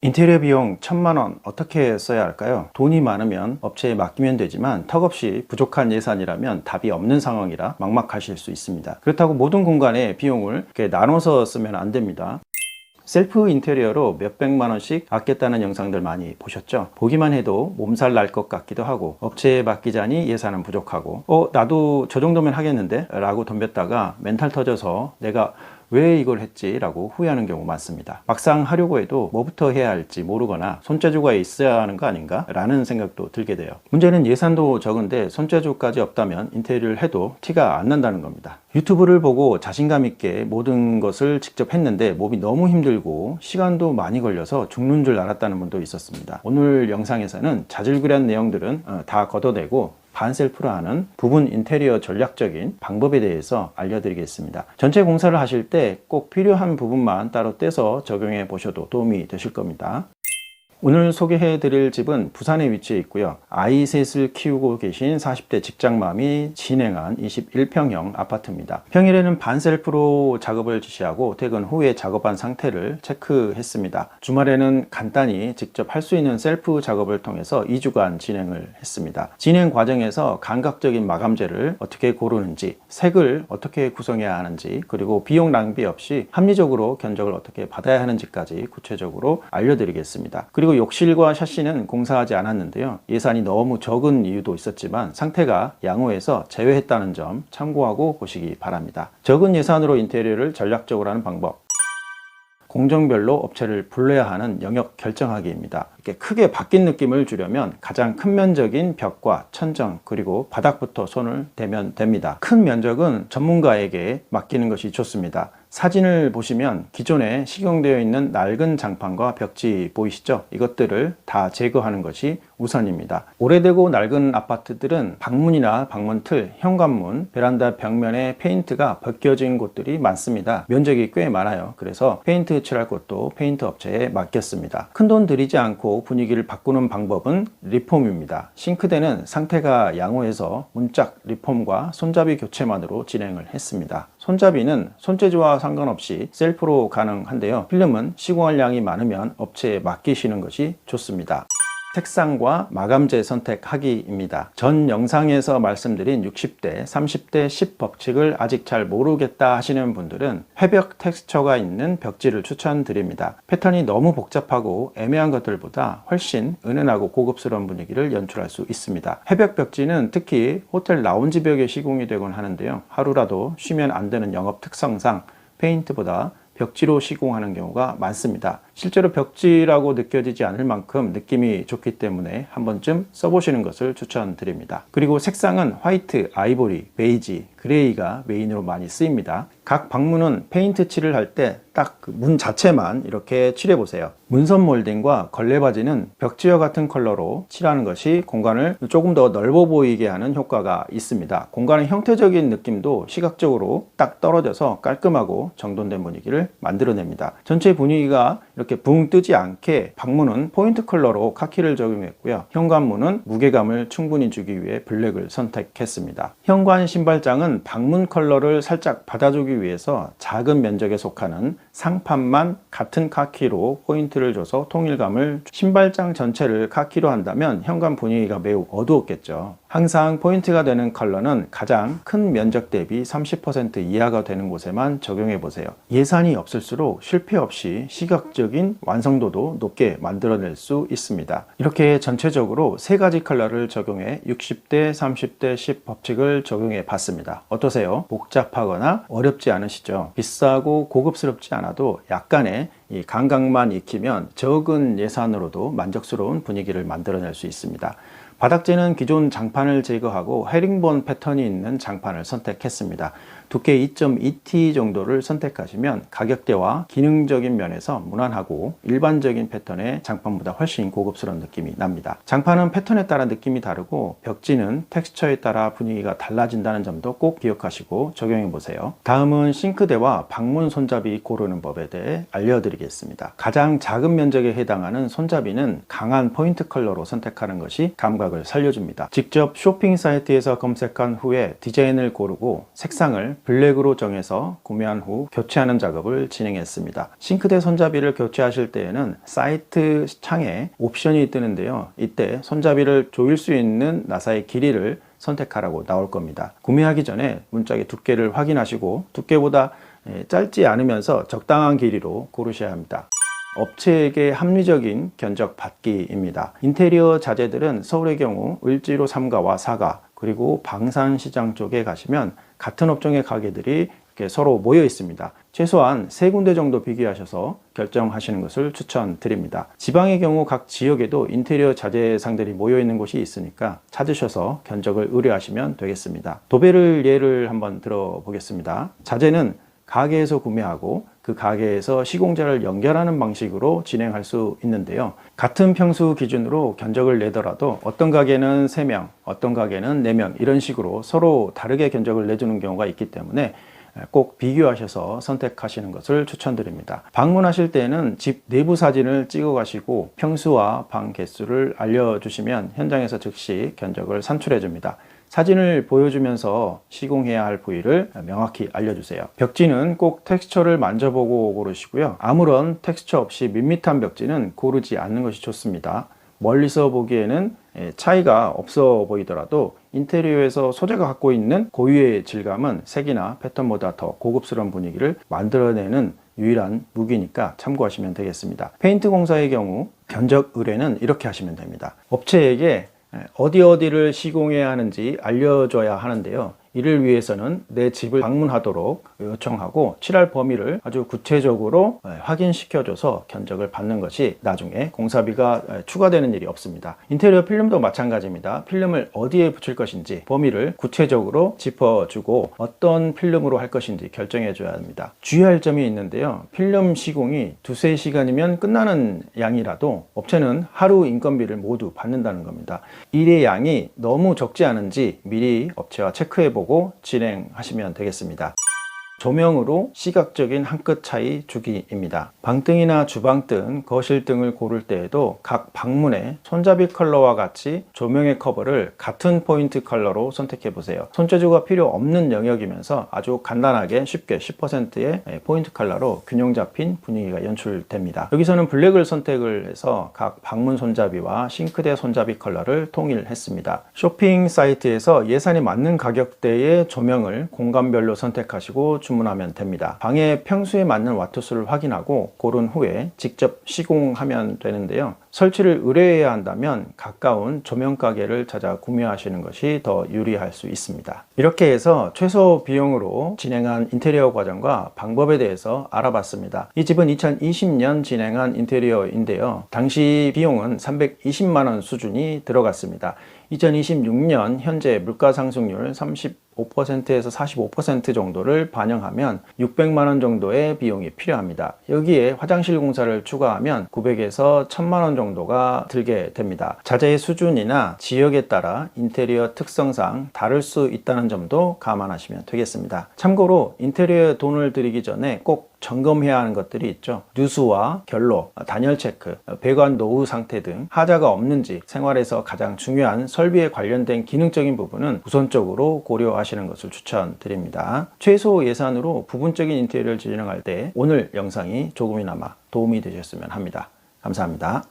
인테리어 비용 1000만원 어떻게 써야 할까요? 돈이 많으면 업체에 맡기면 되지만 턱없이 부족한 예산이라면 답이 없는 상황이라 막막하실 수 있습니다. 그렇다고 모든 공간에 비용을 이렇게 나눠서 쓰면 안 됩니다. 셀프 인테리어로 몇백만원씩 아꼈다는 영상들 많이 보셨죠? 보기만 해도 몸살 날 것 같기도 하고 업체에 맡기자니 예산은 부족하고 나도 저 정도면 하겠는데? 라고 덤볐다가 멘탈 터져서 내가 왜 이걸 했지? 라고 후회하는 경우 많습니다. 막상 하려고 해도 뭐부터 해야 할지 모르거나 손재주가 있어야 하는 거 아닌가? 라는 생각도 들게 돼요. 문제는 예산도 적은데 손재주까지 없다면 인테리어를 해도 티가 안 난다는 겁니다. 유튜브를 보고 자신감 있게 모든 것을 직접 했는데 몸이 너무 힘들고 시간도 많이 걸려서 죽는 줄 알았다는 분도 있었습니다. 오늘 영상에서는 자질구레한 내용들은 다 걷어내고 반셀프로 하는 부분 인테리어 전략적인 방법에 대해서 알려드리겠습니다. 전체 공사를 하실 때 꼭 필요한 부분만 따로 떼서 적용해 보셔도 도움이 되실 겁니다. 오늘 소개해 드릴 집은 부산에 위치해 있고요. 아이 셋을 키우고 계신 40대 직장맘이 진행한 21평형 아파트입니다. 평일에는 반셀프로 작업을 지시하고 퇴근 후에 작업한 상태를 체크했습니다. 주말에는 간단히 직접 할 수 있는 셀프 작업을 통해서 2주간 진행을 했습니다. 진행 과정에서 감각적인 마감재를 어떻게 고르는지, 색을 어떻게 구성해야 하는지, 그리고 비용 낭비 없이 합리적으로 견적을 어떻게 받아야 하는지까지 구체적으로 알려드리겠습니다. 그리고 욕실과 샤시는 공사하지 않았는데요. 예산이 너무 적은 이유도 있었지만 상태가 양호해서 제외했다는 점 참고하고 보시기 바랍니다. 적은 예산으로 인테리어를 전략적으로 하는 방법. 공정별로 업체를 불러야 하는 영역 결정하기입니다. 이렇게 크게 바뀐 느낌을 주려면 가장 큰 면적인 벽과 천정 그리고 바닥부터 손을 대면 됩니다. 큰 면적은 전문가에게 맡기는 것이 좋습니다. 사진을 보시면 기존에 식용되어 있는 낡은 장판과 벽지 보이시죠? 이것들을 다 제거하는 것이 우선입니다. 오래되고 낡은 아파트들은 방문이나 방문틀, 현관문, 베란다 벽면에 페인트가 벗겨진 곳들이 많습니다. 면적이 꽤 많아요. 그래서 페인트 칠할 곳도 페인트 업체에 맡겼습니다. 큰돈 들이지 않고 분위기를 바꾸는 방법은 리폼입니다. 싱크대는 상태가 양호해서 문짝 리폼과 손잡이 교체만으로 진행을 했습니다. 손잡이는 손재주와 상관없이 셀프로 가능한데요. 필름은 시공할 양이 많으면 업체에 맡기시는 것이 좋습니다. 색상과 마감재 선택하기입니다. 전 영상에서 말씀드린 60대, 30대 10 법칙을 아직 잘 모르겠다 하시는 분들은 회벽 텍스처가 있는 벽지를 추천드립니다. 패턴이 너무 복잡하고 애매한 것들보다 훨씬 은은하고 고급스러운 분위기를 연출할 수 있습니다. 회벽 벽지는 특히 호텔 라운지 벽에 시공이 되곤 하는데요. 하루라도 쉬면 안 되는 영업 특성상 페인트보다 벽지로 시공하는 경우가 많습니다. 실제로 벽지라고 느껴지지 않을 만큼 느낌이 좋기 때문에 한 번쯤 써보시는 것을 추천드립니다. 그리고 색상은 화이트, 아이보리, 베이지, 그레이가 메인으로 많이 쓰입니다. 각 방문은 페인트 칠을 할 때 딱 그 문 자체만 이렇게 칠해 보세요. 문선 몰딩과 걸레바지는 벽지와 같은 컬러로 칠하는 것이 공간을 조금 더 넓어 보이게 하는 효과가 있습니다. 공간의 형태적인 느낌도 시각적으로 딱 떨어져서 깔끔하고 정돈된 분위기를 만들어냅니다. 전체 분위기가 이렇게 붕 뜨지 않게 방문은 포인트 컬러로 카키를 적용했고요. 현관문은 무게감을 충분히 주기 위해 블랙을 선택했습니다. 현관 신발장은 방문 컬러를 살짝 받아주기 위해서 작은 면적에 속하는 상판만 같은 카키로 포인트를 줘서 통일감을, 신발장 전체를 카키로 한다면 현관 분위기가 매우 어두웠겠죠. 항상 포인트가 되는 컬러는 가장 큰 면적 대비 30% 이하가 되는 곳에만 적용해 보세요. 예산이 없을수록 실패 없이 시각적인 완성도도 높게 만들어낼 수 있습니다. 이렇게 전체적으로 세 가지 컬러를 적용해 60대, 30대 10 법칙을 적용해 봤습니다. 어떠세요? 복잡하거나 어렵지 않으시죠? 비싸고 고급스럽지 않아도 약간의 이 감각만 익히면 적은 예산으로도 만족스러운 분위기를 만들어낼 수 있습니다. 바닥재는 기존 장판을 제거하고 헤링본 패턴이 있는 장판을 선택했습니다. 두께 2.2T 정도를 선택하시면 가격대와 기능적인 면에서 무난하고 일반적인 패턴의 장판보다 훨씬 고급스러운 느낌이 납니다. 장판은 패턴에 따라 느낌이 다르고 벽지는 텍스처에 따라 분위기가 달라진다는 점도 꼭 기억하시고 적용해 보세요. 다음은 싱크대와 방문 손잡이 고르는 법에 대해 알려드리겠습니다. 가장 작은 면적에 해당하는 손잡이는 강한 포인트 컬러로 선택하는 것이 감각을 살려줍니다. 직접 쇼핑 사이트에서 검색한 후에 디자인을 고르고 색상을 블랙으로 정해서 구매한 후 교체하는 작업을 진행했습니다. 싱크대 손잡이를 교체하실 때에는 사이트 창에 옵션이 뜨는데요. 이때 손잡이를 조일 수 있는 나사의 길이를 선택하라고 나올 겁니다. 구매하기 전에 문짝의 두께를 확인하시고 두께보다 짧지 않으면서 적당한 길이로 고르셔야 합니다. 업체에게 합리적인 견적 받기입니다. 인테리어 자재들은 서울의 경우 을지로 3가와 4가 그리고 방산시장 쪽에 가시면 같은 업종의 가게들이 이렇게 서로 모여 있습니다. 최소한 3군데 정도 비교하셔서 결정하시는 것을 추천드립니다. 지방의 경우 각 지역에도 인테리어 자재상들이 모여 있는 곳이 있으니까 찾으셔서 견적을 의뢰하시면 되겠습니다. 도배를 예를 한번 들어보겠습니다. 자재는 가게에서 구매하고 그 가게에서 시공자를 연결하는 방식으로 진행할 수 있는데요. 같은 평수 기준으로 견적을 내더라도 어떤 가게는 3명, 어떤 가게는 4명 이런 식으로 서로 다르게 견적을 내주는 경우가 있기 때문에 꼭 비교하셔서 선택하시는 것을 추천드립니다. 방문하실 때는 집 내부 사진을 찍어 가시고 평수와 방 개수를 알려주시면 현장에서 즉시 견적을 산출해 줍니다. 사진을 보여주면서 시공해야 할 부위를 명확히 알려주세요. 벽지는 꼭 텍스처를 만져보고 고르시고요. 아무런 텍스처 없이 밋밋한 벽지는 고르지 않는 것이 좋습니다. 멀리서 보기에는 차이가 없어 보이더라도 인테리어에서 소재가 갖고 있는 고유의 질감은 색이나 패턴보다 더 고급스러운 분위기를 만들어내는 유일한 무기니까 참고하시면 되겠습니다. 페인트 공사의 경우 견적 의뢰는 이렇게 하시면 됩니다. 업체에게 어디를 시공해야 하는지 알려줘야 하는데요. 이를 위해서는 내 집을 방문하도록 요청하고 칠할 범위를 아주 구체적으로 확인시켜줘서 견적을 받는 것이 나중에 공사비가 추가되는 일이 없습니다. 인테리어 필름도 마찬가지입니다. 필름을 어디에 붙일 것인지 범위를 구체적으로 짚어주고 어떤 필름으로 할 것인지 결정해 줘야 합니다. 주의할 점이 있는데요. 필름 시공이 2~3시간이면 끝나는 양이라도 업체는 하루 인건비를 모두 받는다는 겁니다. 일의 양이 너무 적지 않은지 미리 업체와 체크해보고 진행하시면 되겠습니다. 조명으로 시각적인 한 끗 차이 주기입니다. 방등이나 주방등, 거실등을 고를 때에도 각 방문의 손잡이 컬러와 같이 조명의 커버를 같은 포인트 컬러로 선택해 보세요. 손재주가 필요 없는 영역이면서 아주 간단하게 쉽게 10%의 포인트 컬러로 균형 잡힌 분위기가 연출됩니다. 여기서는 블랙을 선택을 해서 각 방문 손잡이와 싱크대 손잡이 컬러를 통일했습니다. 쇼핑 사이트에서 예산이 맞는 가격대의 조명을 공간별로 선택하시고 주문하면 됩니다. 방의 평수에 맞는 와트수를 확인하고 고른 후에 직접 시공하면 되는데요. 설치를 의뢰해야 한다면 가까운 조명 가게를 찾아 구매하시는 것이 더 유리할 수 있습니다. 이렇게 해서 최소 비용으로 진행한 인테리어 과정과 방법에 대해서 알아봤습니다. 이 집은 2020년 진행한 인테리어인데요. 당시 비용은 320만 원 수준이 들어갔습니다. 2026년 현재 물가 상승률 35%에서 45% 정도를 반영하면 600만 원 정도의 비용이 필요합니다. 여기에 화장실 공사를 추가하면 900에서 1000만 원 정도가 들게 됩니다. 자재의 수준이나 지역에 따라 인테리어 특성상 다를 수 있다는 점도 감안하시면 되겠습니다. 참고로 인테리어에 돈을 들이기 전에 꼭 점검해야 하는 것들이 있죠. 누수와 결로, 단열 체크, 배관 노후 상태 등 하자가 없는지 생활에서 가장 중요한 설비에 관련된 기능적인 부분은 우선적으로 고려하시는 것을 추천드립니다. 최소 예산으로 부분적인 인테리어를 진행할 때 오늘 영상이 조금이나마 도움이 되셨으면 합니다. 감사합니다.